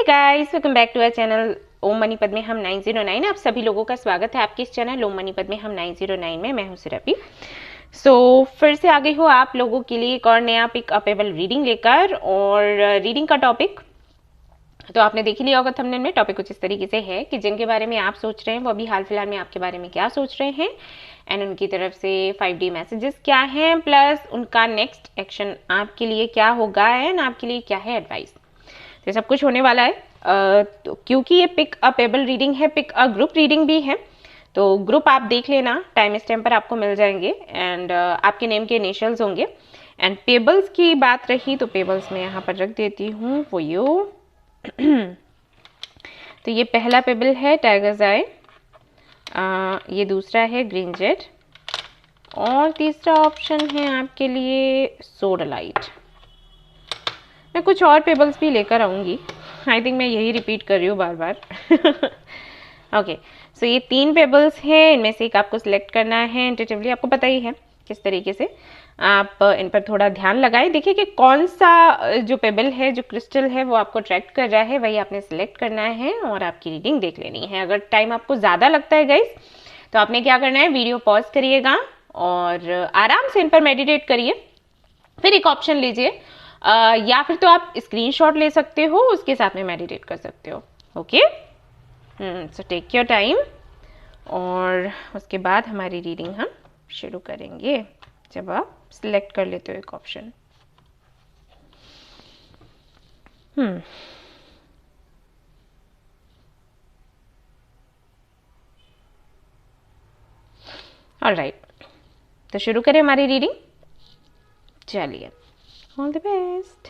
Guys, welcome back to our channel Om मनीपत में हम 909। आप सभी लोगों का स्वागत है आपके इस चैनल ओम मनीपत में हम 909 में। मैं हूं सुरभि। फिर से आ गई हूँ आप लोगों के लिए एक और नया पिकअपेबल रीडिंग लेकर। और रीडिंग का टॉपिक तो आपने देख ही लिया होगा थंबनेल में। टॉपिक कुछ इस तरीके से है कि जिनके बारे में आप सोच रहे हैं वो अभी हाल फिलहाल में आपके बारे में क्या सोच रहे हैं, एंड उनकी तरफ से 5D मैसेजेस क्या हैं, प्लस उनका नेक्स्ट एक्शन आपके लिए क्या होगा एंड आपके लिए क्या है एडवाइस। ये सब कुछ होने वाला है। तो क्योंकि ये पिकअपेबल रीडिंग है, पिक अ ग्रुप रीडिंग भी है, तो ग्रुप आप देख लेना, टाइम स्टैम्प पर आपको मिल जाएंगे एंड आपके नेम के इनिशियल्स होंगे। एंड पेबल्स की बात रही तो पेबल्स मैं यहाँ पर रख देती हूँ वो यू। तो ये पहला पेबल है टाइगर्स आई, ये दूसरा है ग्रीन जेट, और तीसरा ऑप्शन है आपके लिए सोड लाइट। मैं कुछ और पेबल्स भी लेकर आऊँगी, आई थिंक मैं यही रिपीट कर रही हूँ बार बार। ओके, सो ये 3 पेबल्स हैं, इनमें से एक आपको सिलेक्ट करना है इंट्यूटिवली। आपको पता ही है किस तरीके से आप इन पर थोड़ा ध्यान लगाएं। देखिए कि कौन सा जो पेबल है, जो क्रिस्टल है, वो आपको अट्रैक्ट कर रहा है, वही आपने सिलेक्ट करना है और आपकी रीडिंग देख लेनी है। अगर टाइम आपको ज़्यादा लगता है गाइस, तो आपने क्या करना है, वीडियो पॉज करिएगा और आराम से इन पर मेडिटेट करिए, फिर एक ऑप्शन लीजिए, या फिर तो आप स्क्रीनशॉट ले सकते हो, उसके साथ में मेडिटेट कर सकते हो। Okay, so take your time, और उसके बाद हमारी रीडिंग हम शुरू करेंगे जब आप सिलेक्ट कर लेते हो एक ऑप्शन। ऑलराइट, तो शुरू करें हमारी रीडिंग। चलिए, ऑल द बेस्ट।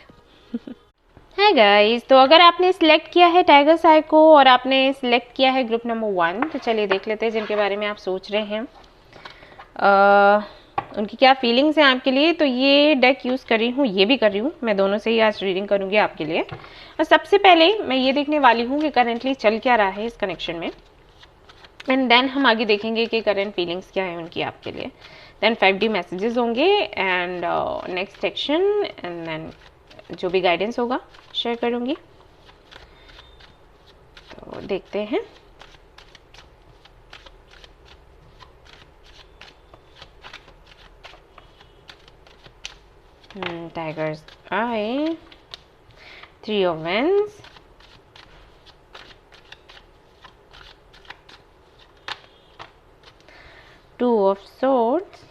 है गाइस, तो अगर आपने सिलेक्ट किया है टाइगर्स आई को और आपने सिलेक्ट किया है ग्रुप नंबर 1, तो चलिए देख लेते हैं जिनके बारे में आप सोच रहे हैं, उनकी क्या फीलिंग्स हैं आपके लिए। तो ये डेक यूज़ कर रही हूँ, ये भी कर रही हूँ, मैं दोनों से ही आज रीडिंग करूँगी आपके लिए। और सबसे पहले मैं ये देखने वाली हूँ कि करेंटली चल क्या रहा है इस कनेक्शन में, एंड देन हम आगे देखेंगे कि करंट फीलिंग्स क्या है उनकी आपके लिए। देन 5D मैसेजेस होंगे and next action, and then जो भी गाइडेंस होगा शेयर करूँगी। तो देखते हैं। Tiger's eye, 3 of Wands, Two of Swords,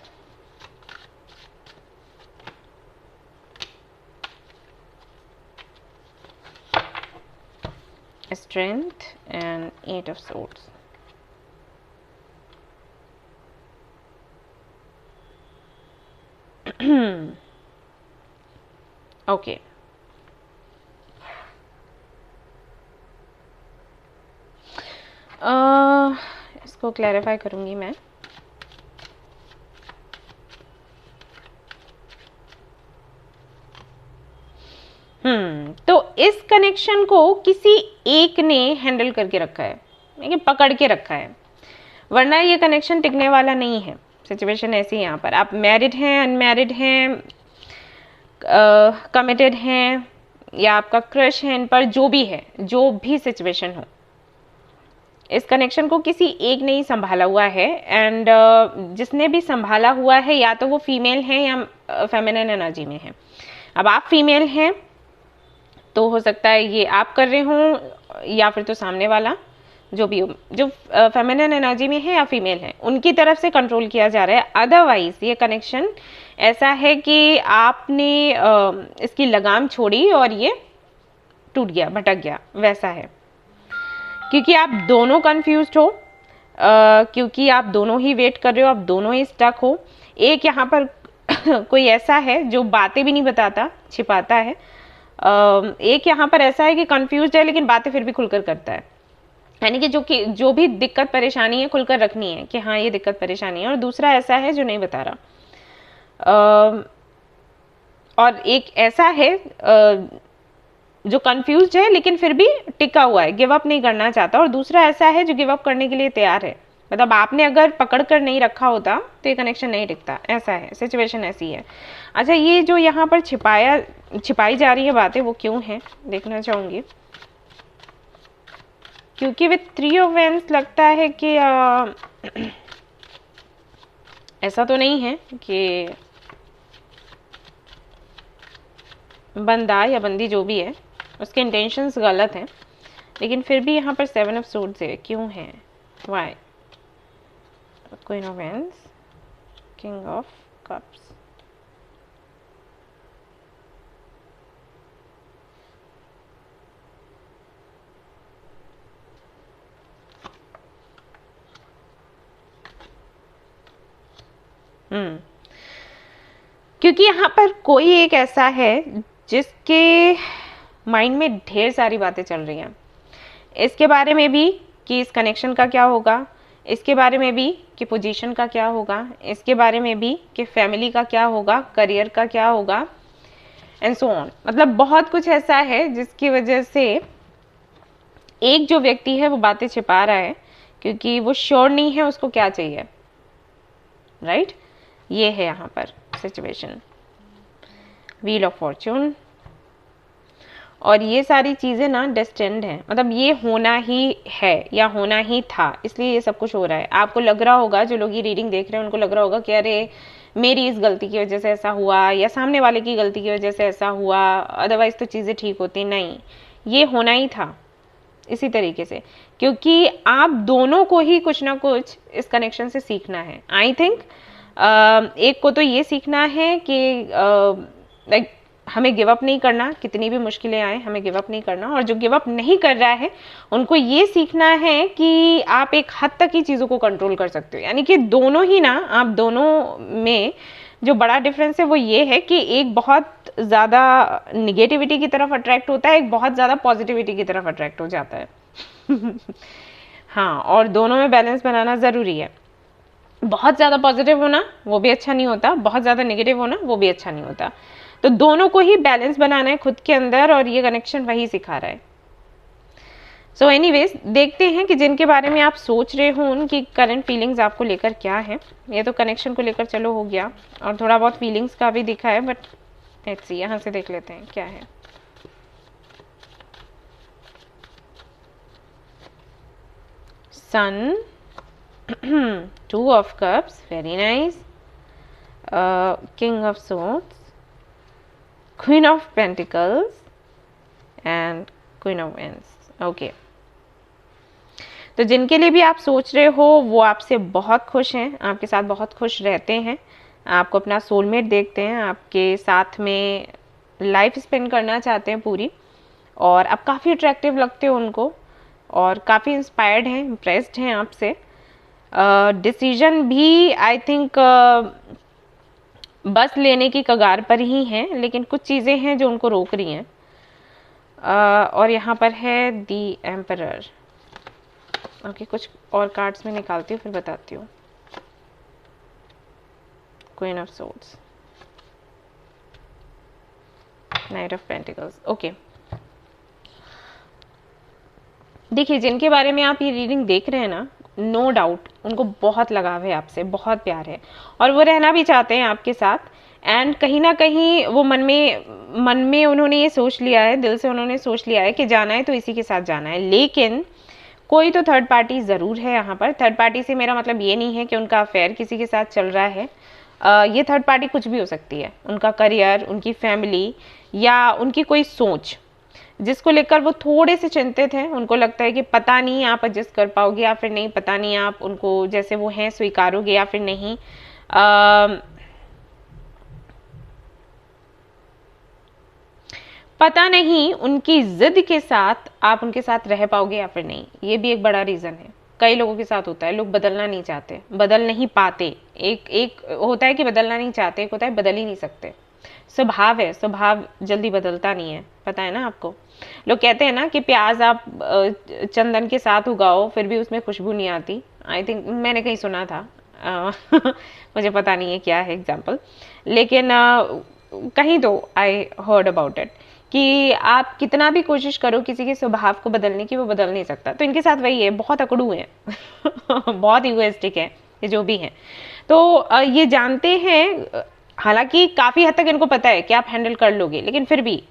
Strength, and 8 of Swords. Okay, इसको क्लैरिफाई करूँगी मैं। तो इस कनेक्शन को किसी एक ने हैंडल करके रखा है, यानी पकड़ के रखा है, वरना ये कनेक्शन टिकने वाला नहीं है। सिचुएशन ऐसी है यहाँ पर, आप मैरिड हैं, अनमैरिड हैं, कमिटेड हैं, या आपका क्रश है इन पर, जो भी है, जो भी सिचुएशन हो, इस कनेक्शन को किसी एक ने ही संभाला हुआ है। एंड जिसने भी संभाला हुआ है, या तो वो फीमेल है या फेमिनिन एनर्जी में है। अब आप फीमेल हैं तो हो सकता है ये आप कर रहे हो, या फिर तो सामने वाला, जो भी हो, जो फेमिनिन एनर्जी में है या फीमेल है, उनकी तरफ से कंट्रोल किया जा रहा है। अदरवाइज ये कनेक्शन ऐसा है कि आपने इसकी लगाम छोड़ी और ये टूट गया, भटक गया, वैसा है। क्योंकि आप दोनों कंफ्यूज्ड हो, क्योंकि आप दोनों ही वेट कर रहे हो, आप दोनों ही स्टक हो। एक यहाँ पर कोई ऐसा है जो बातें भी नहीं बताता, छिपाता है। एक यहाँ पर ऐसा है कि कंफ्यूज्ड है लेकिन बातें फिर भी खुलकर करता है, यानी कि जो भी दिक्कत परेशानी है खुलकर रखनी है कि हाँ ये दिक्कत परेशानी है। और दूसरा ऐसा है जो नहीं बता रहा, और एक ऐसा है जो कंफ्यूज्ड है लेकिन फिर भी टिका हुआ है, गिव अप नहीं करना चाहता। और दूसरा ऐसा है जो गिव अप करने के लिए तैयार है, मतलब आपने अगर पकड़ कर नहीं रखा होता तो ये कनेक्शन नहीं टिकता, ऐसा है, सिचुएशन ऐसी है। अच्छा, ये जो यहाँ पर छिपाई जा रही है बातें, वो क्यों है देखना चाहूँगी। क्योंकि विथ 3 ऑफ वैंड्स लगता है कि ऐसा तो नहीं है कि बंदा या बंदी जो भी है उसके इंटेंशंस गलत हैं, लेकिन फिर भी यहाँ पर 7 ऑफ सोर्ड्स है, क्यों है, why? Queen of wands, king of cups. क्योंकि यहाँ पर कोई एक ऐसा है जिसके माइंड में ढेर सारी बातें चल रही हैं, इसके बारे में भी कि इस कनेक्शन का क्या होगा, इसके बारे में भी कि पोजीशन का क्या होगा, इसके बारे में भी कि फैमिली का क्या होगा, करियर का क्या होगा, एंड सो ऑन। मतलब बहुत कुछ ऐसा है जिसकी वजह से एक जो व्यक्ति है वो बातें छिपा रहा है, क्योंकि वो श्योर नहीं है उसको क्या चाहिए, राइट? ये है यहाँ पर सिचुएशन, व्हील ऑफ फॉर्च्यून। और ये सारी चीज़ें ना डेस्टिन्ड हैं, मतलब ये होना ही है या होना ही था, इसलिए ये सब कुछ हो रहा है। आपको लग रहा होगा, जो लोग ये रीडिंग देख रहे हैं उनको लग रहा होगा कि अरे मेरी इस गलती की वजह से ऐसा हुआ, या सामने वाले की गलती की वजह से ऐसा हुआ, अदरवाइज तो चीज़ें ठीक होती। नहीं, ये होना ही था इसी तरीके से, क्योंकि आप दोनों को ही कुछ ना कुछ इस कनेक्शन से सीखना है। आई थिंक एक को तो ये सीखना है कि लाइक हमें गिव अप नहीं करना, कितनी भी मुश्किलें आए हमें गिव अप नहीं करना, और जो गिव अप नहीं कर रहा है उनको ये सीखना है कि आप एक हद तक ही चीज़ों को कंट्रोल कर सकते हो। यानी कि दोनों ही ना, आप दोनों में जो बड़ा डिफरेंस है वो ये है कि एक बहुत ज़्यादा निगेटिविटी की तरफ अट्रैक्ट होता है, एक बहुत ज़्यादा पॉजिटिविटी की तरफ अट्रैक्ट हो जाता है। हाँ, और दोनों में बैलेंस बनाना ज़रूरी है। बहुत ज़्यादा पॉजिटिव होना वो भी अच्छा नहीं होता, बहुत ज़्यादा नेगेटिव होना वो भी अच्छा नहीं होता। तो दोनों को ही बैलेंस बनाना है खुद के अंदर, और ये कनेक्शन वही सिखा रहा है। सो एनीवेज, देखते हैं कि जिनके बारे में आप सोच रहे हो उनकी करंट फीलिंग्स आपको लेकर क्या है। ये तो कनेक्शन को लेकर चलो हो गया, और थोड़ा बहुत फीलिंग्स का भी दिखा है, बट लेट्स सी, यहाँ से देख लेते हैं क्या है। सन, 2 of cups, very nice, king of swords, queen of pentacles and queen of wands. okay, तो जिनके लिए भी आप सोच रहे हो वो आपसे बहुत खुश हैं, आपके साथ बहुत खुश रहते हैं, आपको अपना सोलमेट देखते हैं, आपके साथ में लाइफ स्पेंड करना चाहते हैं पूरी, और आप काफ़ी अट्रैक्टिव लगते हो उनको, और काफ़ी इंस्पायर्ड हैं, इम्प्रेस्ड हैं आपसे। डिसीजन भी आई थिंक बस लेने की कगार पर ही हैं, लेकिन कुछ चीज़ें हैं जो उनको रोक रही हैं। और यहाँ पर है दी एम्परर। ओके, कुछ और कार्ड्स में निकालती हूँ फिर बताती हूँ। Queen of swords, night of pentacles. Okay, देखिए जिनके बारे में आप ये रीडिंग देख रहे हैं ना, नो डाउट उनको बहुत लगाव है आपसे, बहुत प्यार है, और वो रहना भी चाहते हैं आपके साथ। एंड कहीं ना कहीं वो मन में उन्होंने ये सोच लिया है, दिल से उन्होंने सोच लिया है कि जाना है तो इसी के साथ जाना है। लेकिन कोई तो थर्ड पार्टी ज़रूर है यहाँ पर। थर्ड पार्टी से मेरा मतलब ये नहीं है कि उनका अफेयर किसी के साथ चल रहा है। ये थर्ड पार्टी कुछ भी हो सकती है, उनका करियर, उनकी फैमिली, या उनकी कोई सोच जिसको लेकर वो थोड़े से चिंतित हैं। उनको लगता है कि पता नहीं आप एडजस्ट कर पाओगे या फिर नहीं, पता नहीं आप उनको जैसे वो हैं स्वीकारोगे या फिर नहीं। पता नहीं उनकी जिद के साथ आप उनके साथ रह पाओगे या फिर नहीं, ये भी एक बड़ा रीज़न है। कई लोगों के साथ होता है, लोग बदलना नहीं चाहते, बदल नहीं पाते। एक होता है कि बदलना नहीं चाहते, एक होता है बदल ही नहीं सकते। स्वभाव है, स्वभाव जल्दी बदलता नहीं है, पता है ना आपको। लोग कहते हैं ना कि प्याज आप चंदन के साथ उगाओ फिर भी उसमें खुशबू नहीं आती। आई थिंक मैंने कहीं सुना था, मुझे पता नहीं है क्या है एग्जाम्पल, लेकिन कहीं तो आई हर्ड अबाउट इट कि आप कितना भी कोशिश करो किसी के स्वभाव को बदलने की, वो बदल नहीं सकता। तो इनके साथ वही है, बहुत अकड़ू हैं, बहुत इगोइस्टिक है ये जो भी हैं। तो ये जानते हैं, हालांकि काफ़ी हद तक इनको पता है कि आप हैंडल कर लोगे, लेकिन फिर भी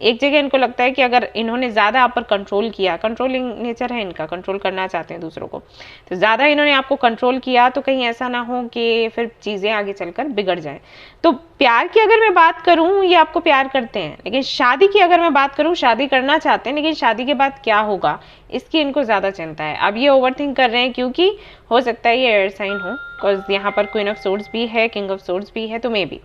एक जगह इनको लगता है कि अगर इन्होंने ज़्यादा आप पर कंट्रोल किया, कंट्रोलिंग नेचर है इनका, कंट्रोल करना चाहते हैं दूसरों को, तो ज़्यादा इन्होंने आपको कंट्रोल किया तो कहीं ऐसा ना हो कि फिर चीज़ें आगे चलकर बिगड़ जाए। तो प्यार की अगर मैं बात करूँ, ये आपको प्यार करते हैं, लेकिन शादी की अगर मैं बात करूँ, शादी करना चाहते हैं, लेकिन शादी के बाद क्या होगा इसकी इनको ज़्यादा चिंता है। अब ये ओवरथिंक कर रहे हैं क्योंकि हो सकता है ये एयर साइन हो, बिकॉज यहाँ पर क्वीन ऑफ सोर्ड्स भी है, किंग ऑफ सोर्ड्स भी है, तो मे बी।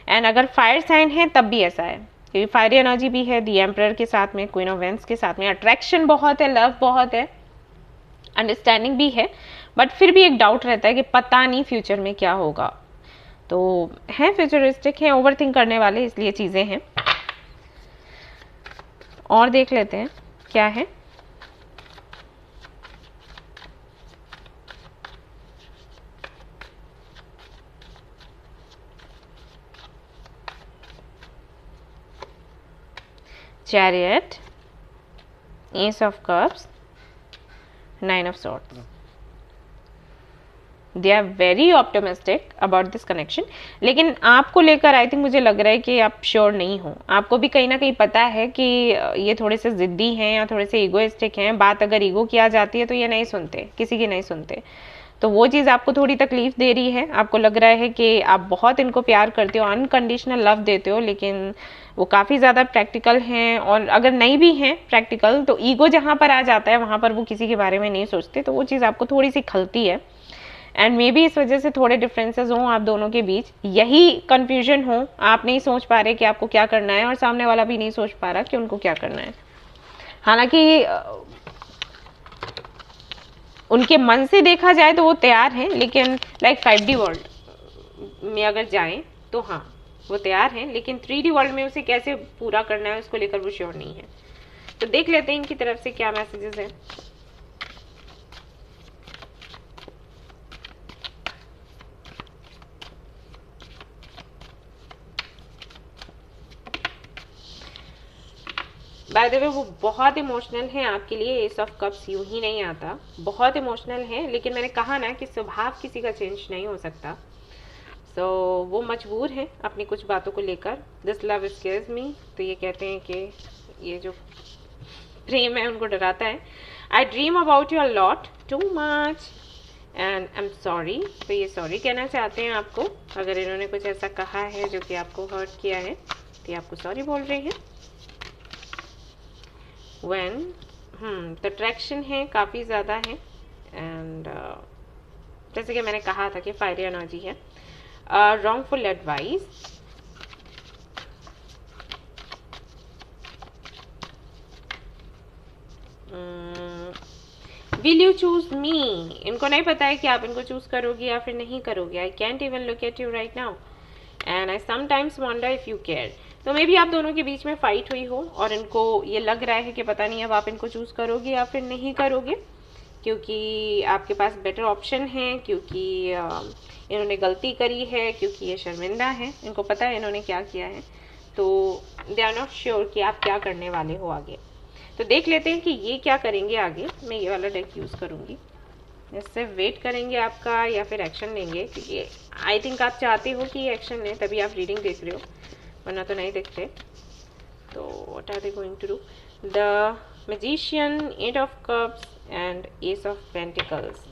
एंड अगर फायर साइन है तब भी ऐसा है, क्योंकि फायरी एनर्जी भी है दी एम्परर के साथ में, क्वीन ऑफ वेंस के साथ में, अट्रैक्शन बहुत है, लव बहुत है, अंडरस्टैंडिंग भी है, बट फिर भी एक डाउट रहता है कि पता नहीं फ्यूचर में क्या होगा। तो हैं फ्यूचरिस्टिक हैं, ओवरथिंक करने वाले, इसलिए चीज़ें हैं। और देख लेते हैं क्या है। Chariot, ace of cups, 9 of swords. They are very optimistic about this connection, लेकिन आपको लेकर आई थिंक मुझे लग रहा है कि आप श्योर नहीं हो। आपको भी कहीं ना कहीं पता है कि ये थोड़े से ज़िद्दी हैं या थोड़े से ईगोइस्टिक हैं। बात अगर ईगो की आ जाती है तो ये नहीं सुनते, किसी की नहीं सुनते। तो वो चीज़ आपको थोड़ी तकलीफ दे रही है। आपको लग रहा है कि आप बहुत इनको प्यार करते हो, अनकंडीशनल लव देते हो, लेकिन वो काफ़ी ज़्यादा प्रैक्टिकल हैं, और अगर नहीं भी हैं प्रैक्टिकल तो ईगो जहाँ पर आ जाता है वहाँ पर वो किसी के बारे में नहीं सोचते। तो वो चीज़ आपको थोड़ी सी खलती है, एंड मे बी इस वजह से थोड़े डिफरेंसेस हों आप दोनों के बीच, यही कन्फ्यूजन हो, आप नहीं सोच पा रहे कि आपको क्या करना है और सामने वाला भी नहीं सोच पा रहा कि उनको क्या करना है। हालांकि उनके मन से देखा जाए तो वो तैयार हैं, लेकिन लाइक 5D वर्ल्ड में अगर जाएं तो हाँ वो तैयार हैं, लेकिन 3D वर्ल्ड में उसे कैसे पूरा करना है उसको लेकर वो श्योर नहीं है। तो देख लेते हैं इनकी तरफ से क्या मैसेजेस हैं। बाय द वे वो बहुत इमोशनल हैं आपके लिए। एस ऑफ कप्स यूं ही नहीं आता, बहुत इमोशनल हैं, लेकिन मैंने कहा ना कि स्वभाव किसी का चेंज नहीं हो सकता। सो वो मजबूर हैं अपनी कुछ बातों को लेकर। दिस लव स्केयर्स मी, तो ये कहते हैं कि ये जो प्रेम है उनको डराता है। आई dream about you a lot too much and I am sorry, तो ये सॉरी कहना चाहते हैं आपको। अगर इन्होंने कुछ ऐसा कहा है जो कि आपको हर्ट किया है तो ये आपको सॉरी बोल रहे हैं। when तो अट्रैक्शन है काफ़ी ज़्यादा है, एंड जैसे कि मैंने कहा था कि फायरी एनर्जी है। Wrongful advice, will you choose me, इनको नहीं पता है कि आप इनको चूज करोगे या फिर नहीं करोगे। I can't even look at you right now and I sometimes wonder if you care. तो मे बी आप दोनों के बीच में फाइट हुई हो और इनको ये लग रहा है कि पता नहीं अब आप इनको चूज करोगे या फिर नहीं करोगे, क्योंकि आपके पास बेटर ऑप्शन है, क्योंकि इन्होंने गलती करी है, क्योंकि ये शर्मिंदा है, इनको पता है इन्होंने क्या किया है। तो दे आर नॉट श्योर कि आप क्या करने वाले हो आगे। तो देख लेते हैं कि ये क्या करेंगे आगे। मैं ये वाला डेक यूज़ करूँगी। इससे वेट करेंगे आपका या फिर एक्शन लेंगे, क्योंकि आई थिंक आप चाहते हो कि ये एक्शन लें तभी आप रीडिंग देख रहे हो, वरना तो नहीं देखते। तो what are they going to do? The magician, 8 of cups and ace of pentacles.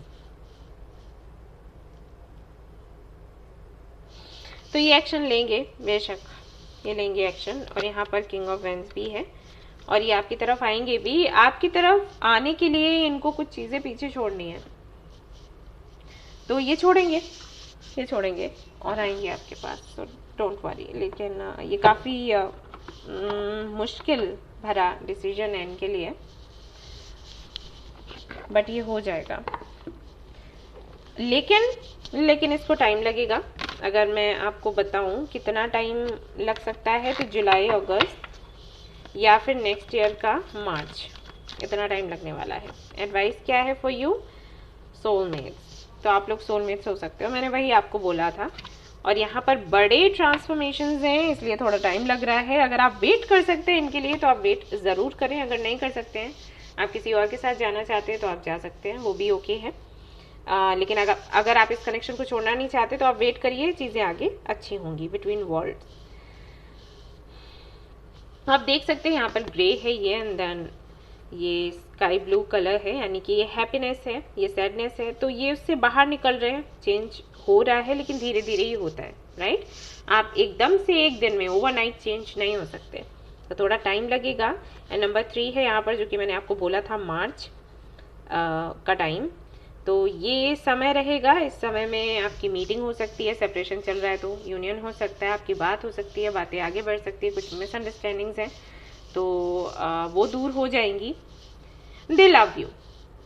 तो ये एक्शन लेंगे, बेशक ये लेंगे एक्शन। और यहाँ पर किंग ऑफ वेंस भी है और ये आपकी तरफ आएंगे भी। आपकी तरफ आने के लिए इनको कुछ चीज़ें पीछे छोड़नी है, तो ये छोड़ेंगे, ये छोड़ेंगे और आएंगे आपके पास। तो डोंट वरी। लेकिन ये काफ़ी मुश्किल भरा डिसीजन है इनके लिए, बट ये हो जाएगा। लेकिन इसको टाइम लगेगा। अगर मैं आपको बताऊं कितना टाइम लग सकता है, तो जुलाई, अगस्त या फिर नेक्स्ट ईयर का मार्च, इतना टाइम लगने वाला है। एडवाइस क्या है फॉर यू? सोलमेट्स। तो आप लोग सोलमेट्स हो सकते हो, मैंने वही आपको बोला था। और यहाँ पर बड़े ट्रांसफॉर्मेशंस हैं, इसलिए थोड़ा टाइम लग रहा है। अगर आप वेट कर सकते हैं इनके लिए तो आप वेट ज़रूर करें। अगर नहीं कर सकते हैं, आप किसी और के साथ जाना चाहते हैं तो आप जा सकते हैं, वो भी ओके है। लेकिन अगर आप इस कनेक्शन को छोड़ना नहीं चाहते तो आप वेट करिए, चीज़ें आगे अच्छी होंगी बिटवीन वर्ल्ड्स। आप देख सकते हैं यहाँ पर ग्रे है ये, एंड देन ये स्काई ब्लू कलर है, यानी कि ये हैप्पीनेस है, ये सैडनेस है। तो ये उससे बाहर निकल रहे हैं, चेंज हो रहा है, लेकिन धीरे धीरे ही होता है, राइट। आप एकदम से एक दिन में ओवरनाइट चेंज नहीं हो सकते, तो थोड़ा टाइम लगेगा। एंड नंबर 3 है यहाँ पर, जो कि मैंने आपको बोला था मार्च का टाइम। तो ये समय रहेगा, इस समय में आपकी मीटिंग हो सकती है, सेपरेशन चल रहा है तो यूनियन हो सकता है, आपकी बात हो सकती है, बातें आगे बढ़ सकती है, कुछ मिसअंडरस्टैंडिंग्स हैं तो वो दूर हो जाएंगी। दे लव यू,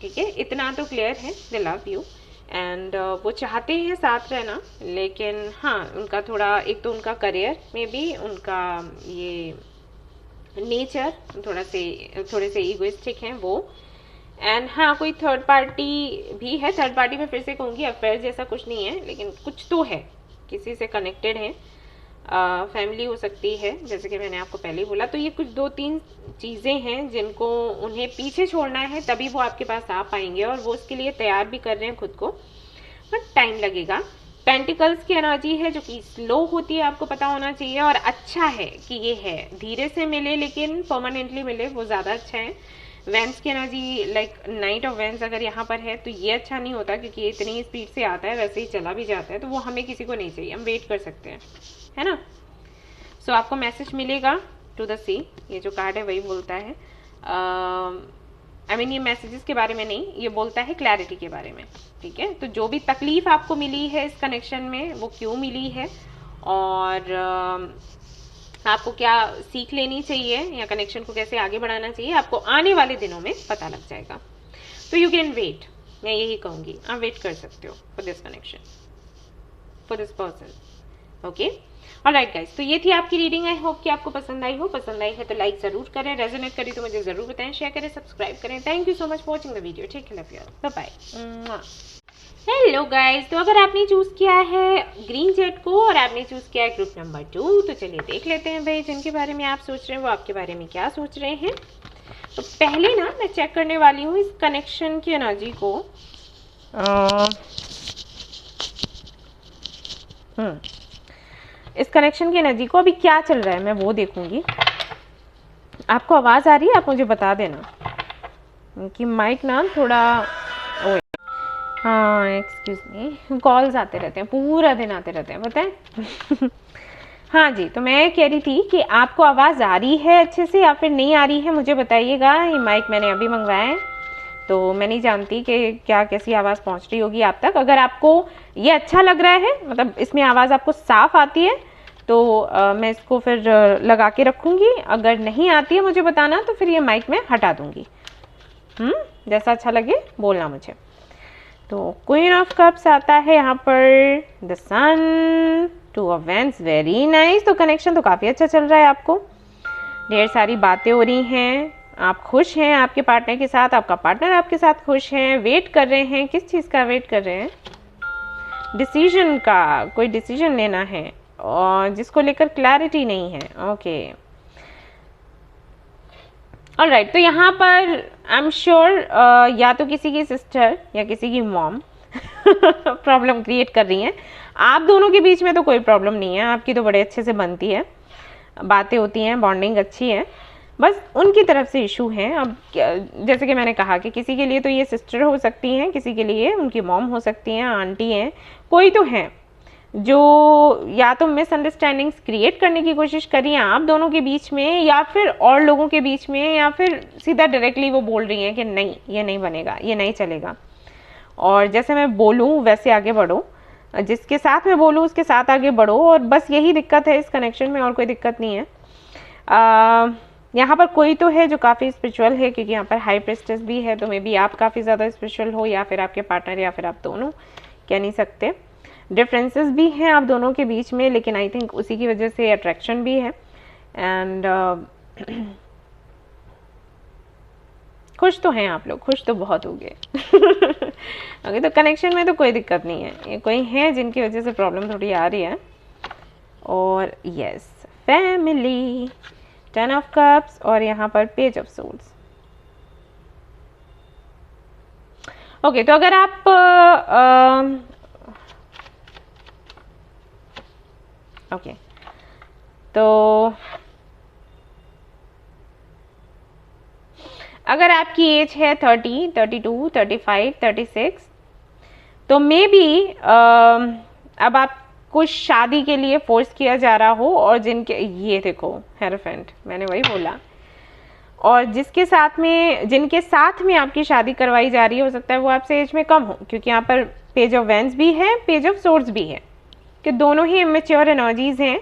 ठीक है, इतना तो क्लियर है, दे लव यू। एंड वो चाहते हैं साथ रहना, लेकिन हाँ उनका थोड़ा, एक तो उनका करियर में भी, उनका ये नेचर थोड़े से ईगोइस्टिक हैं वो। एंड हाँ कोई थर्ड पार्टी भी है, थर्ड पार्टी में फिर से कहूँगी अफेयर जैसा कुछ नहीं है, लेकिन कुछ तो है, किसी से कनेक्टेड है, फैमिली हो सकती है, जैसे कि मैंने आपको पहले ही बोला। तो ये कुछ 2-3 चीज़ें हैं जिनको उन्हें पीछे छोड़ना है, तभी वो आपके पास आ पाएंगे, और वो उसके लिए तैयार भी कर रहे हैं खुद को, बट टाइम लगेगा। पेंटिकल्स की एनर्जी है जो कि स्लो होती है, आपको पता होना चाहिए, और अच्छा है कि ये है, धीरे से मिले लेकिन परमानेंटली मिले, वो ज़्यादा अच्छा है। वेंस की energy, like knight of wands अगर यहाँ पर है तो ये अच्छा नहीं होता, क्योंकि ये इतनी स्पीड से आता है, वैसे ही चला भी जाता है, तो वो हमें किसी को नहीं चाहिए, हम वेट कर सकते हैं, है ना। सो आपको मैसेज मिलेगा टू द सी, ये जो कार्ड है वही बोलता है, ये मैसेजेस के बारे में नहीं, ये बोलता है क्लैरिटी के बारे में, ठीक है। तो जो भी तकलीफ आपको मिली है इस कनेक्शन में, वो क्यों मिली है, और आपको क्या सीख लेनी चाहिए, या कनेक्शन को कैसे आगे बढ़ाना चाहिए, आपको आने वाले दिनों में पता लग जाएगा। तो यू कैन वेट, मैं यही कहूँगी, आप वेट कर सकते हो for this connection, for this person, okay. Alright guys, तो ये थी आपकी रीडिंग। आई होप कि आपको पसंद आई हो, पसंद आई है तो लाइक जरूर करें, रेजोनेट करी तो मुझे जरूर बताएं, शेयर करें, सब्सक्राइब करें। Thank you so much for watching the video, take care, love you, bye bye. Hello guys, तो अगर आपने चूज किया है ग्रीन जेट को और आपने चूज किया है ग्रुप नंबर 2, तो चलिए देख लेते हैं भाई, जिनके बारे में आप सोच रहे हैं वो आपके बारे में क्या सोच रहे हैं। तो पहले ना मैं चेक करने वाली हूँ इस कनेक्शन की एनर्जी को, इस कनेक्शन की एनर्जी को अभी क्या चल रहा है, मैं वो देखूंगी। आपको आवाज़ आ रही है, आप मुझे बता देना कि माइक ना थोड़ा, हाँ एक्सक्यूज मी, कॉल्स आते रहते हैं, पूरा दिन आते रहते हैं, पता है। हाँ जी, तो मैं कह रही थी कि आपको आवाज़ आ रही है अच्छे से या फिर नहीं आ रही है, मुझे बताइएगा। ये माइक मैंने अभी मंगवाया है, तो मैं नहीं जानती कि क्या कैसी आवाज़ पहुंच रही होगी आप तक। अगर आपको ये अच्छा लग रहा है, मतलब इसमें आवाज़ आपको साफ आती है, तो मैं इसको फिर लगा के रखूँगी। अगर नहीं आती है मुझे बताना, तो फिर ये माइक मैं हटा दूँगी। जैसा अच्छा लगे बोलना मुझे। तो क्वीन ऑफ कप्स आता है यहाँ पर, the sun, 2 of wands, very nice. तो कनेक्शन तो काफ़ी अच्छा चल रहा है, आपको ढेर सारी बातें हो रही हैं, आप खुश हैं आपके पार्टनर के साथ, आपका पार्टनर आपके साथ खुश हैं, वेट कर रहे हैं, किस चीज़ का वेट कर रहे हैं, डिसीजन का, कोई डिसीजन लेना है और जिसको लेकर क्लैरिटी नहीं है, ओके। ऑलराइट, तो यहाँ पर आई एम श्योर या तो किसी की सिस्टर या किसी की मॉम प्रॉब्लम क्रिएट कर रही हैं। आप दोनों के बीच में तो कोई प्रॉब्लम नहीं है, आपकी तो बड़े अच्छे से बनती है, बातें होती हैं, बॉन्डिंग अच्छी है, बस उनकी तरफ से इशू है। अब जैसे कि मैंने कहा कि किसी के लिए तो ये सिस्टर हो सकती हैं, किसी के लिए उनकी मॉम हो सकती हैं, आंटी हैं, कोई तो हैं जो या तो मिसअंडरस्टैंडिंग्स क्रिएट करने की कोशिश कर रही हैं आप दोनों के बीच में, या फिर और लोगों के बीच में, या फिर सीधा डायरेक्टली वो बोल रही हैं कि नहीं ये नहीं बनेगा, ये नहीं चलेगा, और जैसे मैं बोलूँ वैसे आगे बढ़ो, जिसके साथ मैं बोलूँ उसके साथ आगे बढ़ो, और बस यही दिक्कत है इस कनेक्शन में, और कोई दिक्कत नहीं है। यहाँ पर कोई तो है जो काफ़ी स्पिरिचुअल है, क्योंकि यहाँ पर हाई प्रेस्टेस भी है, तो मे बी आप काफ़ी ज़्यादा स्पिरिचुअल हो, या फिर आपके पार्टनर, या फिर आप दोनों, कह नहीं सकते। डिफरेंसेस भी हैं आप दोनों के बीच में, लेकिन आई थिंक उसी की वजह से अट्रैक्शन भी है। एंड खुश तो हैं आप लोग, खुश तो बहुत हो गए। ओके, तो कनेक्शन में तो कोई दिक्कत नहीं है, ये कोई है जिनकी वजह से प्रॉब्लम थोड़ी आ रही है। और यस, फैमिली, 10 ऑफ कप्स, और यहाँ पर पेज ऑफ सोल्स। ओके, तो अगर आप ओके, तो अगर आपकी एज है 30, 32, 35, 36, तो मे बी अब आपको शादी के लिए फोर्स किया जा रहा हो, और जिनके, ये देखो हेरोफेंट, मैंने वही बोला, और जिसके साथ में, जिनके साथ में आपकी शादी करवाई जा रही है, हो सकता है वो आपसे एज में कम हो, क्योंकि यहाँ पर पेज ऑफ वैंस भी है, पेज ऑफ सोर्ड्स भी है, कि दोनों ही इमेच्योर एनर्जीज हैं।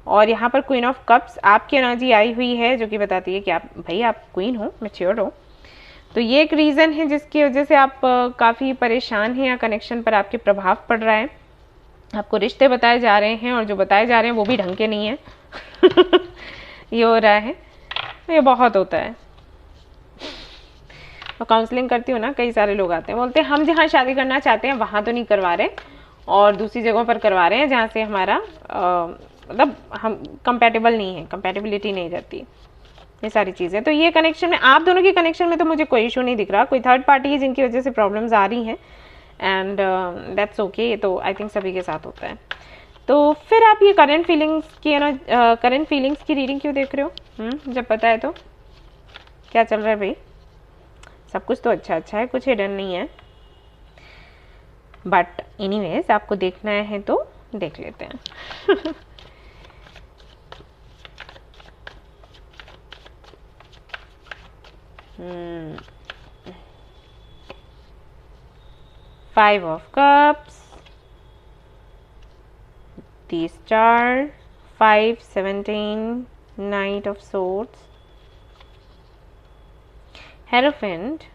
और यहाँ पर क्वीन ऑफ कप्स आपकी एनर्जी आई हुई है, जो कि बताती है कि आप, भाई आप क्वीन हो, मैच्योर हो। तो ये एक रीज़न है जिसकी वजह से आप काफ़ी परेशान हैं, या कनेक्शन पर आपके प्रभाव पड़ रहा है। आपको रिश्ते बताए जा रहे हैं, और जो बताए जा रहे हैं वो भी ढंग के नहीं है। ये हो रहा है, ये बहुत होता है। और काउंसलिंग करती हूँ ना, कई सारे लोग आते हैं, बोलते हैं हम जहाँ शादी करना चाहते हैं वहाँ तो नहीं करवा रहे, और दूसरी जगहों पर करवा रहे हैं जहाँ से हमारा मतलब हम कंपैटिबल नहीं है, कंपैटिबिलिटी नहीं रहती, ये सारी चीज़ें। तो ये कनेक्शन में, आप दोनों के कनेक्शन में तो मुझे कोई इशू नहीं दिख रहा, कोई थर्ड पार्टी है जिनकी वजह से प्रॉब्लम्स आ रही हैं, एंड दैट्स ओके। ये तो आई थिंक सभी के साथ होता है। तो फिर आप ये करंट फीलिंग्स की, है ना, करंट फीलिंग्स की रीडिंग क्यों देख रहे हो? जब पता है तो क्या चल रहा है भाई? सब कुछ तो अच्छा अच्छा है, कुछ हिडन नहीं है, बट एनीवेज आपको देखना है तो देख लेते हैं। 5 of Cups, the Star, 5, 17, Knight of Swords, Hierophant,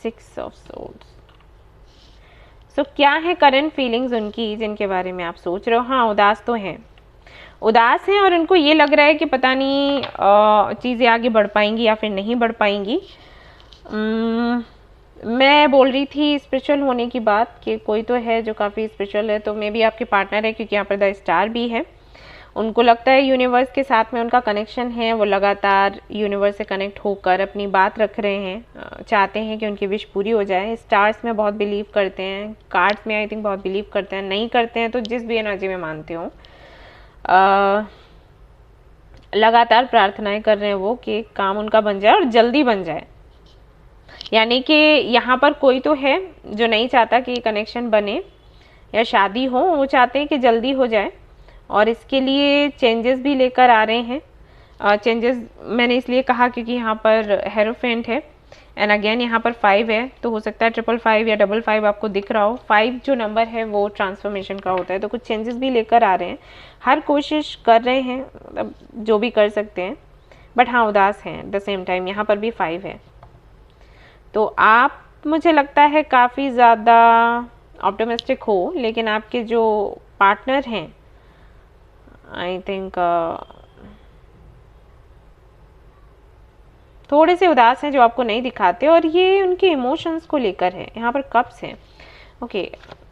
6 of Swords. So क्या है करंट फीलिंग्स उनकी जिनके बारे में आप सोच रहे हो? हाँ, उदास तो हैं, उदास हैं, और उनको ये लग रहा है कि पता नहीं चीज़ें आगे बढ़ पाएंगी या फिर नहीं बढ़ पाएंगी। मैं बोल रही थी स्पिरिचुअल होने की बात, कि कोई तो है जो काफ़ी स्पिरिचुअल है, तो मे बी आपके पार्टनर है, क्योंकि यहाँ पर द स्टार भी है। उनको लगता है यूनिवर्स के साथ में उनका कनेक्शन है, वो लगातार यूनिवर्स से कनेक्ट होकर अपनी बात रख रहे हैं, चाहते हैं कि उनकी विश पूरी हो जाए। स्टार्स में बहुत बिलीव करते हैं, कार्ड्स में आई थिंक बहुत बिलीव करते हैं, नहीं करते हैं तो जिस भी एनर्जी में मानते हो, लगातार प्रार्थनाएं कर रहे हैं वो कि काम उनका बन जाए और जल्दी बन जाए। यानी कि यहाँ पर कोई तो है जो नहीं चाहता कि कनेक्शन बने या शादी हो, वो चाहते हैं कि जल्दी हो जाए, और इसके लिए चेंजेस भी लेकर आ रहे हैं। चेंजेस मैंने इसलिए कहा क्योंकि यहाँ पर हेरोफेंट है, एंड अगेन यहाँ पर 5 है, तो हो सकता है 555 या 55 आपको दिख रहा हो। 5 जो नंबर है वो ट्रांसफॉर्मेशन का होता है, तो कुछ चेंजेस भी लेकर आ रहे हैं, हर कोशिश कर रहे हैं, मतलब जो भी कर सकते हैं, बट हाँ उदास हैं एट द सेम टाइम। यहाँ पर भी 5 है, तो आप, मुझे लगता है काफ़ी ज़्यादा ऑप्टिमिस्टिक हो, लेकिन आपके जो पार्टनर हैं आई थिंक थोड़े से उदास हैं, जो आपको नहीं दिखाते, और ये उनके इमोशंस को लेकर है। यहाँ पर कप्स हैं, ओके,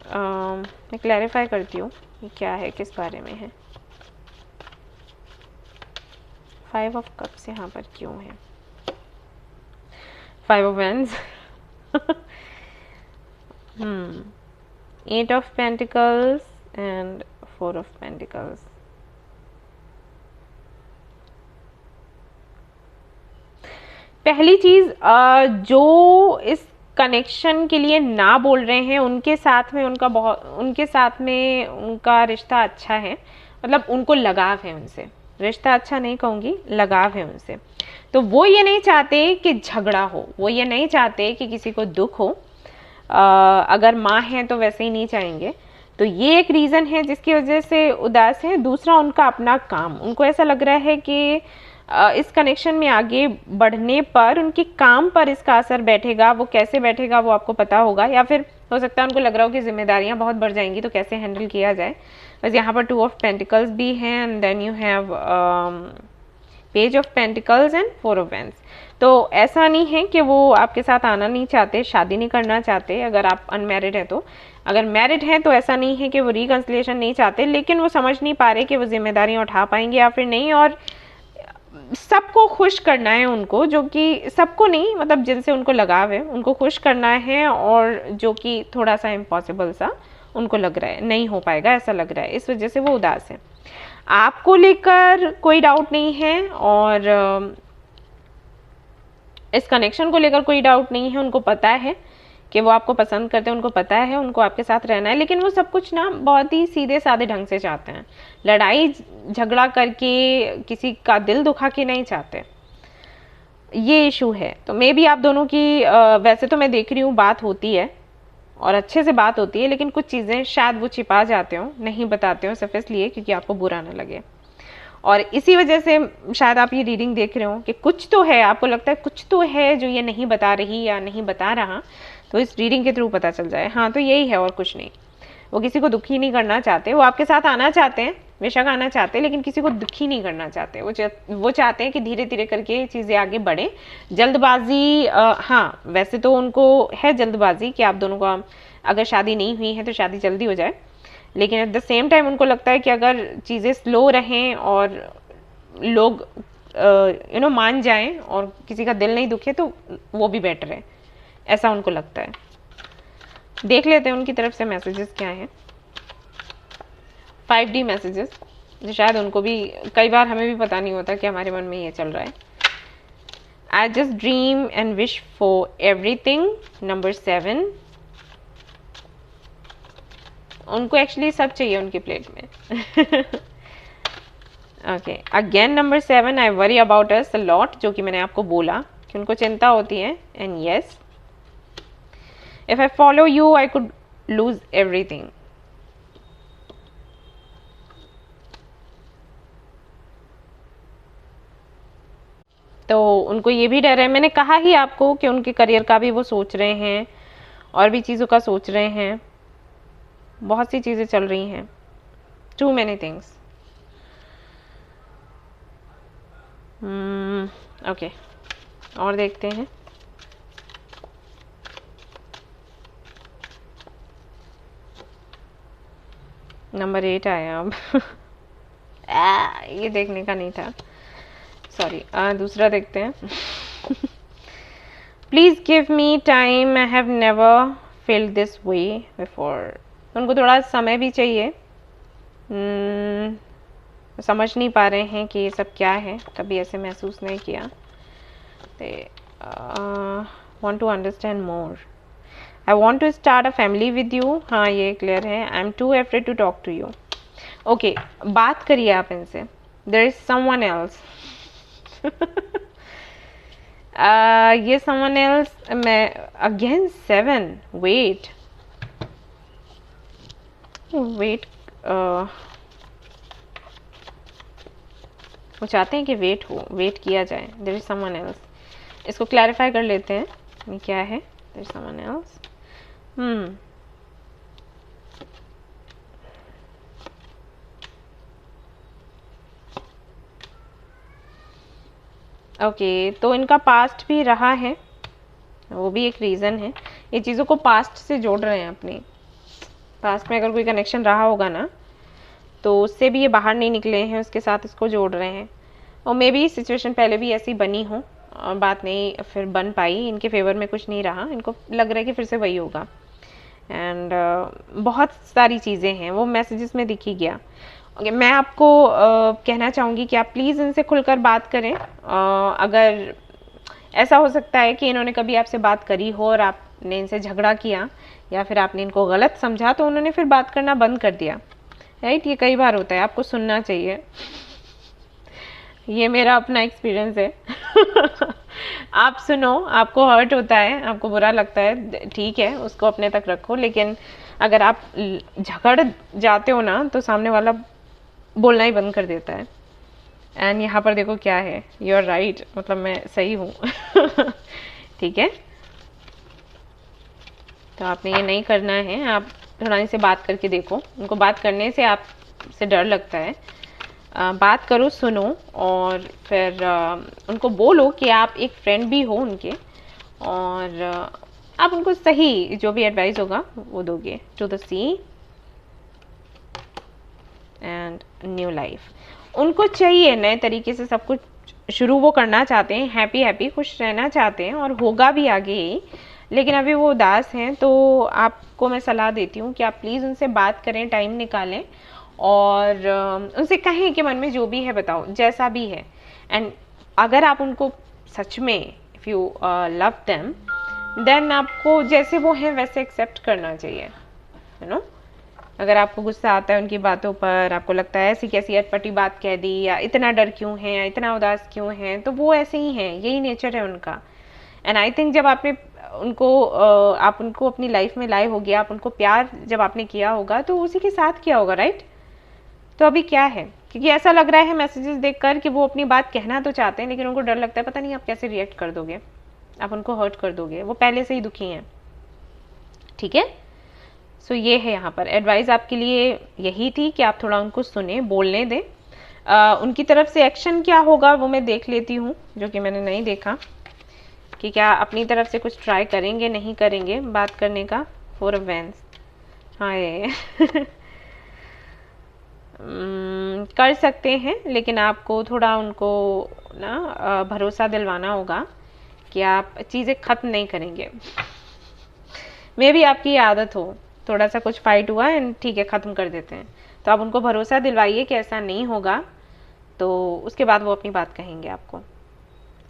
मैं क्लैरिफाई करती हूँ ये क्या है, किस बारे में है। 5 ऑफ कप्स यहाँ पर क्यों है? 5 of wands, 8 of pentacles and 4 of pentacles. पहली चीज़, जो इस कनेक्शन के लिए ना बोल रहे हैं, उनके साथ में उनका रिश्ता अच्छा है, मतलब उनको लगाव है उनसे, रिश्ता अच्छा नहीं कहूँगी, लगाव है उनसे। तो वो ये नहीं चाहते कि झगड़ा हो, वो ये नहीं चाहते कि किसी को दुख हो, अगर माँ हैं तो वैसे ही नहीं चाहेंगे। तो ये एक रीज़न है जिसकी वजह से उदास है। दूसरा, उनका अपना काम, उनको ऐसा लग रहा है कि इस कनेक्शन में आगे बढ़ने पर उनके काम पर इसका असर बैठेगा। वो कैसे बैठेगा वो आपको पता होगा, या फिर हो सकता है उनको लग रहा हो कि जिम्मेदारियां बहुत बढ़ जाएंगी, तो कैसे हैंडल किया जाए। बस यहाँ पर 2 ऑफ पेंटिकल्स भी हैं, and then you have page of pentacles and 4 of wands. तो ऐसा नहीं है कि वो आपके साथ आना नहीं चाहते, शादी नहीं करना चाहते, अगर आप अनमैरिड हैं तो। अगर मैरिड हैं तो ऐसा नहीं है कि वो रिकन्सिलिएशन नहीं चाहते, लेकिन वो समझ नहीं पा रहे कि वो जिम्मेदारियाँ उठा पाएंगे या फिर नहीं, और सबको खुश करना है उनको, जो कि सबको नहीं, मतलब जिनसे उनको लगाव है उनको खुश करना है, और जो कि थोड़ा सा इम्पॉसिबल सा उनको लग रहा है, नहीं हो पाएगा ऐसा लग रहा है, इस वजह से वो उदास है। आपको लेकर कोई डाउट नहीं है, और इस कनेक्शन को लेकर कोई डाउट नहीं है, उनको पता है कि वो आपको पसंद करते हैं, उनको पता है उनको आपके साथ रहना है, लेकिन वो सब कुछ ना बहुत ही सीधे साधे ढंग से चाहते हैं। लड़ाई झगड़ा करके किसी का दिल दुखा के नहीं चाहते, ये इशू है। तो मे बी आप दोनों की वैसे तो मैं देख रही हूँ बात होती है और अच्छे से बात होती है, लेकिन कुछ चीज़ें शायद वो छिपा जाते हो, नहीं बताते हो सिर्फ इसलिए क्योंकि आपको बुरा ना लगे। और इसी वजह से शायद आप ये रीडिंग देख रहे हो कि कुछ तो है, आपको लगता है कुछ तो है जो ये नहीं बता रही या नहीं बता रहा, तो इस रीडिंग के थ्रू पता चल जाए। हाँ, तो यही है और कुछ नहीं। वो किसी को दुखी नहीं करना चाहते, वो आपके साथ आना चाहते हैं, बेशक आना चाहते हैं, लेकिन किसी को दुखी नहीं करना चाहते। वो चाहते हैं कि धीरे धीरे करके चीज़ें आगे बढ़ें। जल्दबाजी, हाँ वैसे तो उनको है जल्दबाजी कि आप दोनों का अगर शादी नहीं हुई है तो शादी जल्दी हो जाए, लेकिन एट द सेम टाइम उनको लगता है कि अगर चीज़ें स्लो रहें और लोग मान जाएं और किसी का दिल नहीं दुखे तो वो भी बेटर है, ऐसा उनको लगता है। देख लेते हैं उनकी तरफ से मैसेजेस क्या हैं। 5D मैसेजेस, जो शायद उनको भी, कई बार हमें भी पता नहीं होता कि हमारे मन में ये चल रहा है। I just dream and wish for everything, number 7। उनको एक्चुअली सब चाहिए उनकी प्लेट में। Okay, again number 7, I worry about us a lot, जो कि मैंने आपको बोला कि उनको चिंता होती है। And yes, if I follow you I could loose everything. तो उनको ये भी डर है, मैंने कहा ही आपको कि उनके करियर का भी वो सोच रहे हैं और भी चीज़ों का सोच रहे हैं, बहुत सी चीज़ें चल रही हैं, टू मैनी थिंग्स। ओके, और देखते हैं। नंबर 8 आया अब। ये देखने का नहीं था, सॉरी। दूसरा देखते हैं। Please give me time, I have never field this way before. उनको थोड़ा समय भी चाहिए, समझ नहीं पा रहे हैं कि ये सब क्या है, कभी ऐसे महसूस नहीं किया। They want to understand more. I want to start a family with you. हाँ, ये क्लियर है। I am too afraid to talk to you. Okay, बात करिए आप इनसे। There is someone else. ये समवन एल्स, मैं अगेन 7, वेट वो चाहते हैं कि वेट किया जाए। There is someone else. इसको क्लैरिफाई कर लेते हैं, ये क्या है। There is someone else. Okay, तो इनका पास्ट भी रहा है, वो भी एक रीज़न है। ये चीज़ों को पास्ट से जोड़ रहे हैं अपने। पास्ट में अगर कोई कनेक्शन रहा होगा ना, तो उससे भी ये बाहर नहीं निकले हैं, उसके साथ इसको जोड़ रहे हैं। और मे बी सिचुएशन पहले भी ऐसी बनी हो और बात नहीं फिर बन पाई, इनके फेवर में कुछ नहीं रहा, इनको लग रहा है कि फिर से वही होगा। एंड बहुत सारी चीज़ें हैं, वो मैसेजेस में दिख ही गया। ओके, मैं आपको कहना चाहूँगी कि आप प्लीज़ इनसे खुलकर बात करें। अगर ऐसा हो सकता है कि इन्होंने कभी आपसे बात करी हो और आपने इनसे झगड़ा किया या फिर आपने इनको गलत समझा, तो उन्होंने फिर बात करना बंद कर दिया, राइट। ये कई बार होता है, आपको सुनना चाहिए। ये मेरा अपना एक्सपीरियंस है। आप सुनो, आपको हर्ट होता है, आपको बुरा लगता है, ठीक है, उसको अपने तक रखो, लेकिन अगर आप झगड़ जाते हो ना तो सामने वाला बोलना ही बंद कर देता है। एंड यहाँ पर देखो क्या है, यू आर राइट, मतलब मैं सही हूँ। ठीक है, तो आपने ये नहीं करना है। आप थोड़ा इनसे बात करके देखो। उनको बात करने से आपसे डर लगता है। बात करो, सुनो, और फिर उनको बोलो कि आप एक फ्रेंड भी हो उनके, और आप उनको सही जो भी एडवाइस होगा वो दोगे। To the sea and new life. उनको चाहिए नए तरीके से सब कुछ शुरू वो करना चाहते हैं, हैप्पी खुश रहना चाहते हैं, और होगा भी आगे ही, लेकिन अभी वो उदास हैं। तो आपको मैं सलाह देती हूँ कि आप प्लीज़ उनसे बात करें, टाइम निकालें और उनसे कहें कि मन में जो भी है बताओ, जैसा भी है। एंड अगर आप उनको सच में if you love them, then आपको जैसे वो हैं वैसे एक्सेप्ट करना चाहिए, यू नो। अगर आपको गुस्सा आता है उनकी बातों पर, आपको लगता है ऐसी कैसी अटपटी बात कह दी, या इतना डर क्यों है, या इतना उदास क्यों है, तो वो ऐसे ही हैं, यही नेचर है उनका। एंड आई थिंक जब आपने आप उनको अपनी लाइफ में लाए होगे, आप उनको प्यार जब आपने किया होगा तो उसी के साथ किया होगा, राइट। तो अभी क्या है, क्योंकि ऐसा लग रहा है मैसेजेस देखकर कि वो अपनी बात कहना तो चाहते हैं, लेकिन उनको डर लगता है पता नहीं आप कैसे रिएक्ट कर दोगे, आप उनको हर्ट कर दोगे, वो पहले से ही दुखी हैं, ठीक है। सो ये है यहाँ पर एडवाइस आपके लिए यही थी कि आप थोड़ा उनको सुने, बोलने दें। उनकी तरफ से एक्शन क्या होगा वो मैं देख लेती हूँ, जो कि मैंने नहीं देखा, कि क्या अपनी तरफ से कुछ ट्राई करेंगे नहीं करेंगे बात करने का। 4 ऑफ वैंड्स, हाँ ये कर सकते हैं, लेकिन आपको थोड़ा उनको ना भरोसा दिलवाना होगा कि आप चीज़ें ख़त्म नहीं करेंगे। मे भी आपकी आदत हो, थोड़ा सा कुछ फाइट हुआ एंड ठीक है ख़त्म कर देते हैं, तो आप उनको भरोसा दिलवाइए कि ऐसा नहीं होगा, तो उसके बाद वो अपनी बात कहेंगे आपको।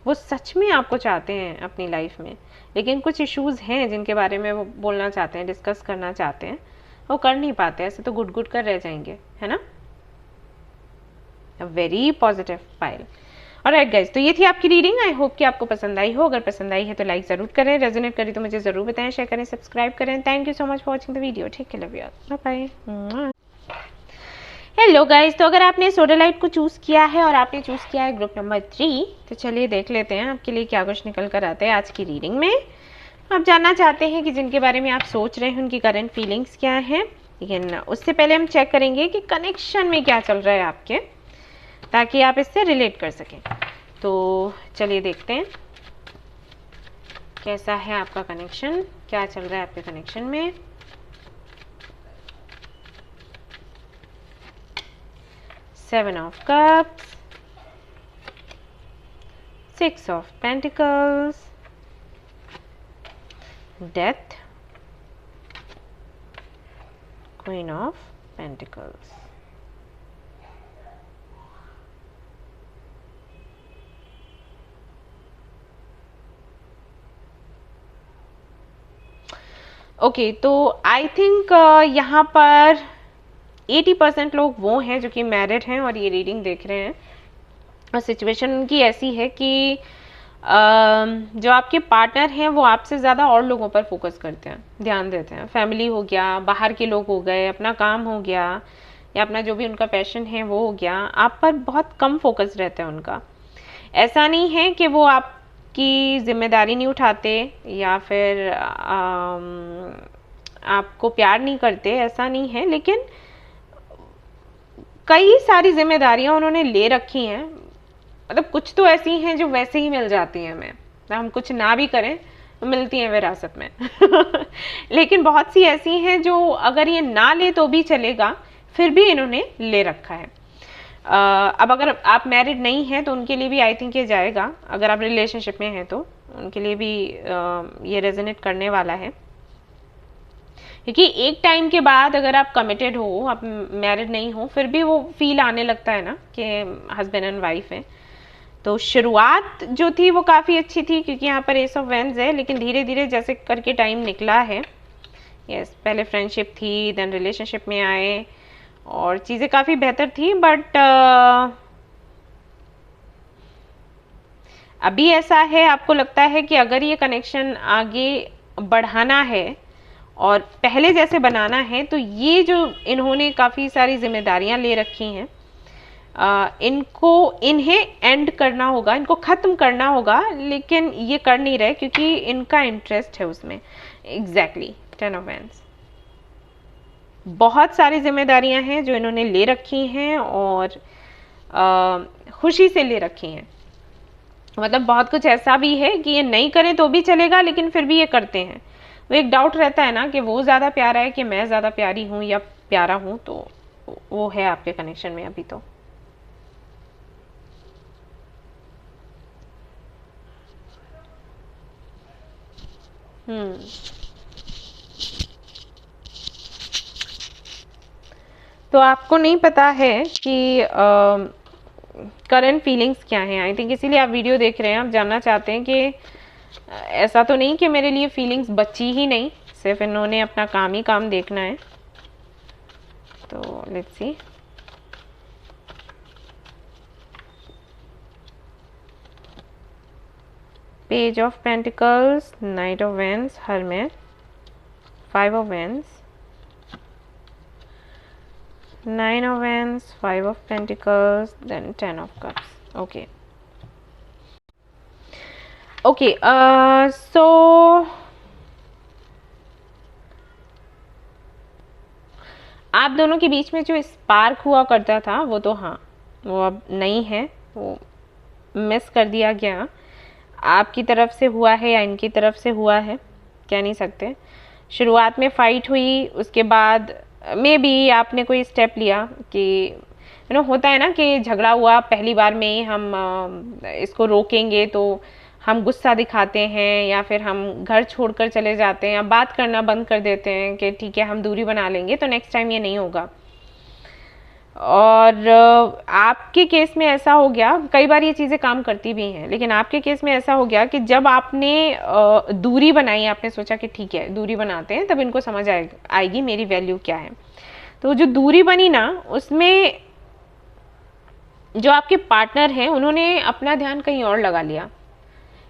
वो सच में आपको चाहते हैं अपनी लाइफ में, लेकिन कुछ इश्यूज़ हैं जिनके बारे में वो बोलना चाहते हैं, डिस्कस करना चाहते हैं, वो कर नहीं पाते, ऐसे तो गुट गुट कर रह जाएंगे, है ना। Very positive file. Alright guys, तो ये थी आपकी रीडिंग। आई होप कि आपको पसंद आई हो। अगर पसंद आई है तो लाइक ज़रूर करें, रेजोनेट करें तो मुझे ज़रूर बताएं, शेयर करें, सब्सक्राइब करें। Thank you so much for watching the video. ठीक है, love you, bye bye. Hello guys, तो अगर आपने सोडालाइट को चूज़ किया है और आपने चूज़ किया है ग्रुप नंबर 3, तो चलिए देख लेते हैं आपके लिए क्या कुछ निकल कर आता है आज की रीडिंग में। आप जानना चाहते हैं कि जिनके बारे में आप सोच रहे हैं उनकी करंट फीलिंग्स क्या हैं, लेकिन उससे पहले हम चेक करेंगे कि कनेक्शन में क्या चल रहा है आपके, ताकि आप इससे रिलेट कर सकें। तो चलिए देखते हैं कैसा है आपका कनेक्शन, क्या चल रहा है आपके कनेक्शन में। Seven of Cups, 6 of Pentacles, Death, Queen of Pentacles. Okay, तो आई थिंक यहाँ पर 80% लोग वो हैं जो कि मैरिड हैं और ये रीडिंग देख रहे हैं, और सिचुएशन उनकी ऐसी है कि जो आपके पार्टनर हैं वो आपसे ज़्यादा और लोगों पर फोकस करते हैं, ध्यान देते हैं। फैमिली हो गया, बाहर के लोग हो गए, अपना काम हो गया, या अपना जो भी उनका पैशन है वो हो गया, आप पर बहुत कम फोकस रहता है उनका। ऐसा नहीं है कि वो आपकी जिम्मेदारी नहीं उठाते या फिर आपको प्यार नहीं करते, ऐसा नहीं है, लेकिन कई सारी जिम्मेदारियां उन्होंने ले रखी हैं। मतलब कुछ तो ऐसी हैं जो वैसे ही मिल जाती हैं हमें, हम कुछ ना भी करें तो मिलती हैं विरासत में लेकिन बहुत सी ऐसी हैं जो अगर ये ना ले तो भी चलेगा, फिर भी इन्होंने ले रखा है। अब अगर आप मैरिड नहीं हैं तो उनके लिए भी आई थिंक ये जाएगा, अगर आप रिलेशनशिप में हैं तो उनके लिए भी ये रेजोनेट करने वाला है, क्योंकि एक टाइम के बाद अगर आप कमिटेड हो, आप मैरिड नहीं हो, फिर भी वो फील आने लगता है ना कि हस्बैंड एंड वाइफ है। तो शुरुआत जो थी वो काफ़ी अच्छी थी, क्योंकि यहाँ पर एस ऑफ वैंड्स है, लेकिन धीरे धीरे जैसे करके टाइम निकला है, यस, पहले फ्रेंडशिप थी, देन रिलेशनशिप में आए और चीज़ें काफ़ी बेहतर थी, बट अभी ऐसा है, आपको लगता है कि अगर ये कनेक्शन आगे बढ़ाना है और पहले जैसे बनाना है, तो ये जो इन्होंने काफ़ी सारी जिम्मेदारियां ले रखी हैं, इन्हें एंड करना होगा, इनको ख़त्म करना होगा, लेकिन ये कर नहीं रहे क्योंकि इनका इंटरेस्ट है उसमें। Exactly, 10 of wands. बहुत सारी जिम्मेदारियां हैं जो इन्होंने ले रखी हैं और खुशी से ले रखी हैं। मतलब बहुत कुछ ऐसा भी है कि ये नहीं करें तो भी चलेगा, लेकिन फिर भी ये करते हैं। वो एक डाउट रहता है ना कि वो ज़्यादा प्यारा है कि मैं ज़्यादा प्यारी हूँ या प्यारा हूँ, तो वो है आपके कनेक्शन में अभी तो। तो आपको नहीं पता है कि करंट फीलिंग्स क्या हैं, आई थिंक इसीलिए आप वीडियो देख रहे हैं। आप जानना चाहते हैं कि ऐसा तो नहीं कि मेरे लिए फीलिंग्स बची ही नहीं, सिर्फ इन्होंने अपना काम ही काम देखना है। तो let's see. Page of pentacles, knight of wands, hermit, 5 of wands, 9 of wands, 5 of pentacles, then 10 of cups. Okay. Okay. So आप दोनों के बीच में जो स्पार्क हुआ करता था वो तो हाँ, वो अब नहीं है, वो मिस कर दिया गया। आपकी तरफ से हुआ है या इनकी तरफ से हुआ है, कह नहीं सकते। शुरुआत में फाइट हुई, उसके बाद मे बी आपने कोई स्टेप लिया कि होता है ना कि झगड़ा हुआ पहली बार में ही हम इसको रोकेंगे तो हम गुस्सा दिखाते हैं या फिर हम घर छोड़कर चले जाते हैं या बात करना बंद कर देते हैं कि ठीक है हम दूरी बना लेंगे तो नेक्स्ट टाइम ये नहीं होगा। और आपके केस में ऐसा हो गया, कई बार ये चीज़ें काम करती भी हैं, लेकिन आपके केस में ऐसा हो गया कि जब आपने दूरी बनाई, आपने सोचा कि ठीक है दूरी बनाते हैं, तब इनको समझ आएगी मेरी वैल्यू क्या है। तो जो दूरी बनी ना, उसमें जो आपके पार्टनर हैं उन्होंने अपना ध्यान कहीं और लगा लिया,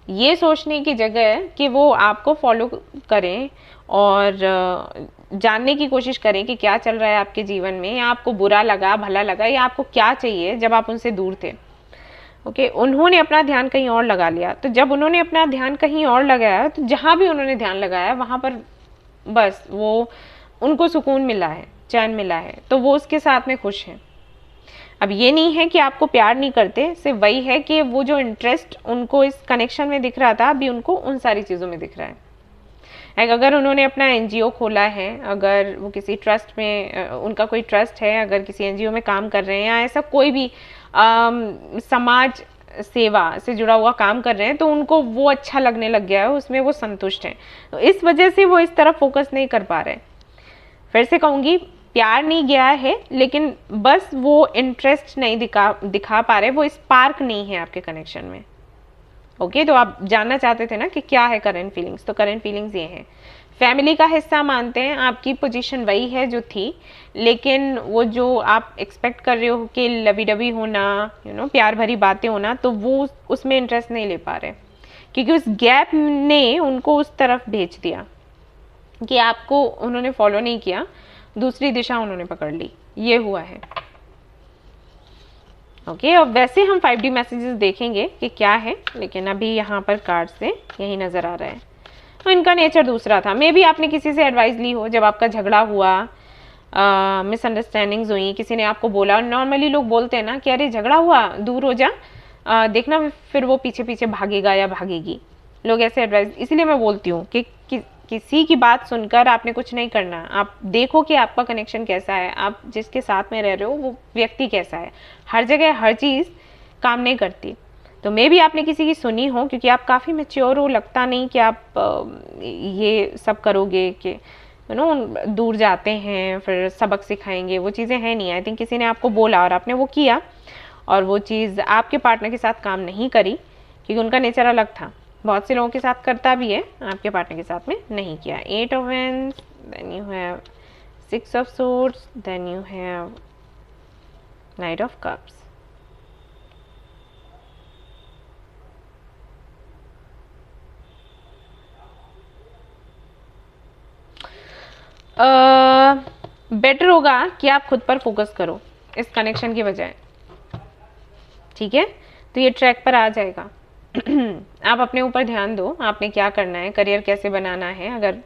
ये सोचने की जगह कि वो आपको फॉलो करें और जानने की कोशिश करें कि क्या चल रहा है आपके जीवन में, या आपको बुरा लगा भला लगा या आपको क्या चाहिए जब आप उनसे दूर थे। ओके, उन्होंने अपना ध्यान कहीं और लगा लिया। तो जब उन्होंने अपना ध्यान कहीं और लगाया तो जहाँ भी उन्होंने ध्यान लगाया वहाँ पर बस वो उनको सुकून मिला है, चैन मिला है, तो वो उसके साथ में खुश हैं। अब ये नहीं है कि आपको प्यार नहीं करते, सिर्फ वही है कि वो जो इंटरेस्ट उनको इस कनेक्शन में दिख रहा था अभी उनको उन सारी चीज़ों में दिख रहा है। अगर उन्होंने अपना एनजीओ खोला है, अगर वो किसी ट्रस्ट में उनका कोई ट्रस्ट है, अगर किसी एनजीओ में काम कर रहे हैं या ऐसा कोई भी समाज सेवा से जुड़ा हुआ काम कर रहे हैं, तो उनको वो अच्छा लगने लग गया है, उसमें वो संतुष्ट हैं। तो इस वजह से वो इस तरफ फोकस नहीं कर पा रहे। फिर से कहूँगी, प्यार नहीं गया है, लेकिन बस वो इंटरेस्ट नहीं दिखा पा रहे, वो स्पार्क नहीं है आपके कनेक्शन में। ओके, तो आप जानना चाहते थे ना कि क्या है करंट फीलिंग्स, तो करंट फीलिंग्स ये हैं, फैमिली का हिस्सा मानते हैं, आपकी पोजीशन वही है जो थी, लेकिन वो जो आप एक्सपेक्ट कर रहे हो कि लवी डबी होना, प्यार भरी बातें होना, तो वो उसमें इंटरेस्ट नहीं ले पा रहे, क्योंकि उस गैप ने उनको उस तरफ भेज दिया कि आपको उन्होंने फॉलो नहीं किया, दूसरी दिशा उन्होंने पकड़ ली, ये हुआ है। ओके, अब वैसे हम 5D मैसेजेस देखेंगे कि क्या है, लेकिन अभी यहाँ पर कार्ड से यही नज़र आ रहा है। तो इनका नेचर दूसरा था। मे भी आपने किसी से एडवाइस ली हो जब आपका झगड़ा हुआ, मिसअंडरस्टैंडिंग्स हुई, किसी ने आपको बोला। नॉर्मली लोग बोलते हैं ना कि अरे झगड़ा हुआ, दूर हो जा, देखना फिर वो पीछे पीछे भागेगा या भागेगी। लोग ऐसे एडवाइस, इसीलिए मैं बोलती हूँ कि किसी की बात सुनकर आपने कुछ नहीं करना। आप देखो कि आपका कनेक्शन कैसा है, आप जिसके साथ में रह रहे हो वो व्यक्ति कैसा है। हर जगह हर चीज़ काम नहीं करती। तो मे भी आपने किसी की सुनी हो, क्योंकि आप काफ़ी मैच्योर हो, लगता नहीं कि आप ये सब करोगे कि दूर जाते हैं फिर सबक सिखाएंगे, वो चीज़ें हैं नहीं। आई थिंक किसी ने आपको बोला और आपने वो किया, और वो चीज़ आपके पार्टनर के साथ काम नहीं करी, क्योंकि उनका नेचर अलग था। बहुत से लोगों के साथ करता भी है, आपके पार्टनर के साथ में नहीं किया। 8 of Wands, then you have 6 of Swords, then you have Knight of Cups. Better होगा कि आप खुद पर फोकस करो इस कनेक्शन की बजाय, ठीक है? तो ये ट्रैक पर आ जाएगा। आप अपने ऊपर ध्यान दो, आपने क्या करना है, करियर कैसे बनाना है। अगर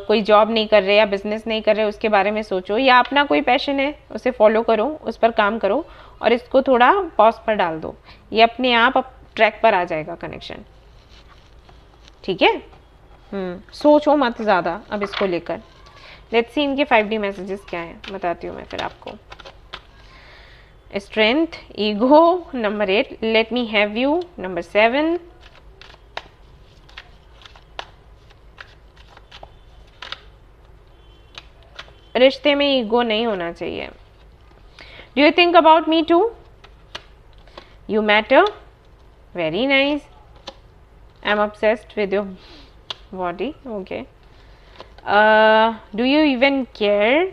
कोई जॉब नहीं कर रहे या बिजनेस नहीं कर रहे, उसके बारे में सोचो, या अपना कोई पैशन है उसे फॉलो करो, उस पर काम करो, और इसको थोड़ा पॉज पर डाल दो। ये अपने आप ट्रैक पर आ जाएगा कनेक्शन, ठीक है? सोचो मत ज़्यादा अब इसको लेकर। लेट्स सी इनके 5D मैसेजेस क्या हैं, बताती हूँ मैं फिर आपको। Strength, ego, number 8, let me have you, number 7, रिश्ते में ईगो नहीं होना चाहिए। Do you think about me too? You matter, very nice, I am obsessed with your body, okay. Do you even care,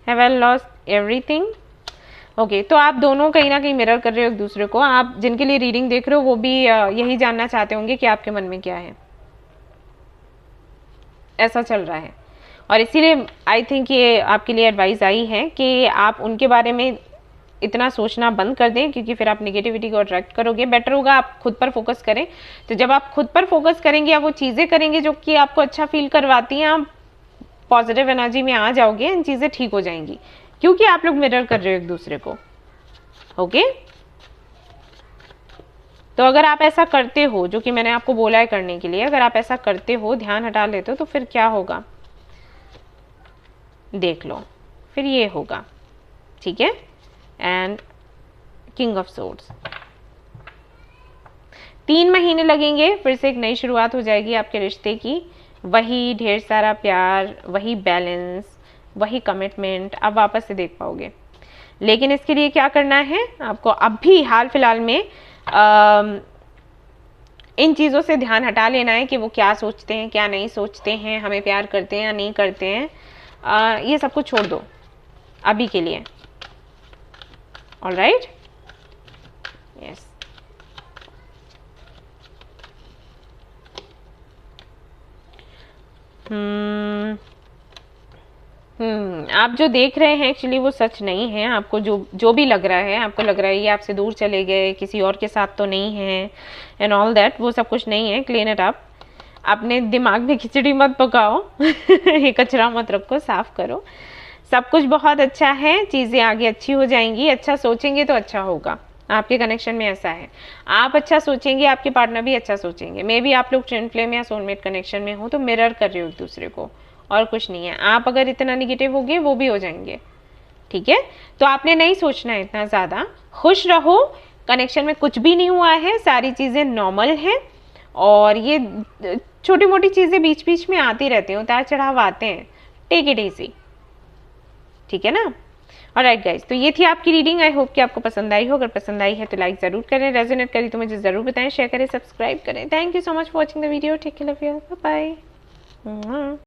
have I lost everything, okay. तो आप दोनों कहीं ना कहीं मिरर कर रहे हो एक दूसरे को। आप जिनके लिए रीडिंग देख रहे हो वो भी यही जानना चाहते होंगे कि आपके मन में क्या है, ऐसा चल रहा है। और इसीलिए आई थिंक ये आपके लिए एडवाइस आई है कि आप उनके बारे में इतना सोचना बंद कर दें, क्योंकि फिर आप नेगेटिविटी को अट्रैक्ट करोगे। बेटर होगा आप खुद पर फोकस करें। तो जब आप खुद पर फोकस करेंगे, आप वो चीज़ें करेंगे जो कि आपको अच्छा फील करवाती हैं, आप पॉजिटिव एनर्जी में आ जाओगे, इन चीज़ें ठीक हो जाएंगी, क्योंकि आप लोग मिरर कर रहे हो एक दूसरे को, ओके। तो अगर आप ऐसा करते हो, जो कि मैंने आपको बोला है करने के लिए, अगर आप ऐसा करते हो, ध्यान हटा लेते हो, तो फिर क्या होगा देख लो, फिर ये होगा, ठीक है। एंड किंग ऑफ सोर्ड्स, 3 महीने लगेंगे, फिर से एक नई शुरुआत हो जाएगी आपके रिश्ते की। वही ढेर सारा प्यार, वही बैलेंस, वही कमिटमेंट आप वापस से देख पाओगे। लेकिन इसके लिए क्या करना है आपको, अभी हाल फिलहाल में इन चीज़ों से ध्यान हटा लेना है कि वो क्या सोचते हैं, क्या नहीं सोचते हैं, हमें प्यार करते हैं या नहीं करते हैं। ये सब कुछ छोड़ दो अभी के लिए, ऑलराइट, यस। आप जो देख रहे हैं एक्चुअली वो सच नहीं है। आपको जो भी लग रहा है, आपको लग रहा है ये आपसे दूर चले गए, किसी और के साथ तो नहीं है एंड ऑल दैट, वो सब कुछ नहीं है। क्लीन इट अप, अपने दिमाग में खिचड़ी मत पकाओ ये कचरा मत रखो, साफ करो। सब कुछ बहुत अच्छा है, चीज़ें आगे अच्छी हो जाएंगी। अच्छा सोचेंगे तो अच्छा होगा। आपके कनेक्शन में ऐसा है, आप अच्छा सोचेंगे, आपके पार्टनर भी अच्छा सोचेंगे। मे बी आप लोग ट्विन फ्लेम या सोलमेट कनेक्शन में हो, तो मिरर कर रहे हो एक दूसरे को, और कुछ नहीं है। आप अगर इतना निगेटिव होगे, वो भी हो जाएंगे, ठीक है। तो आपने नहीं सोचना है इतना ज़्यादा, खुश रहो। कनेक्शन में कुछ भी नहीं हुआ है, सारी चीज़ें नॉर्मल हैं, और ये छोटी मोटी चीज़ें बीच बीच में आती रहती हैं, उतार चढ़ाव आते हैं, टेक इट इजी, ठीक है ना। ऑलराइट गाइज, तो ये थी आपकी रीडिंग। आई होप कि आपको पसंद आई हो। अगर पसंद आई है तो लाइक ज़रूर करें, रेजोनेट करी तो मुझे ज़रूर बताएं, शेयर करें, सब्सक्राइब करें। Thank you so much for watching the video. Take care, love you, bye bye.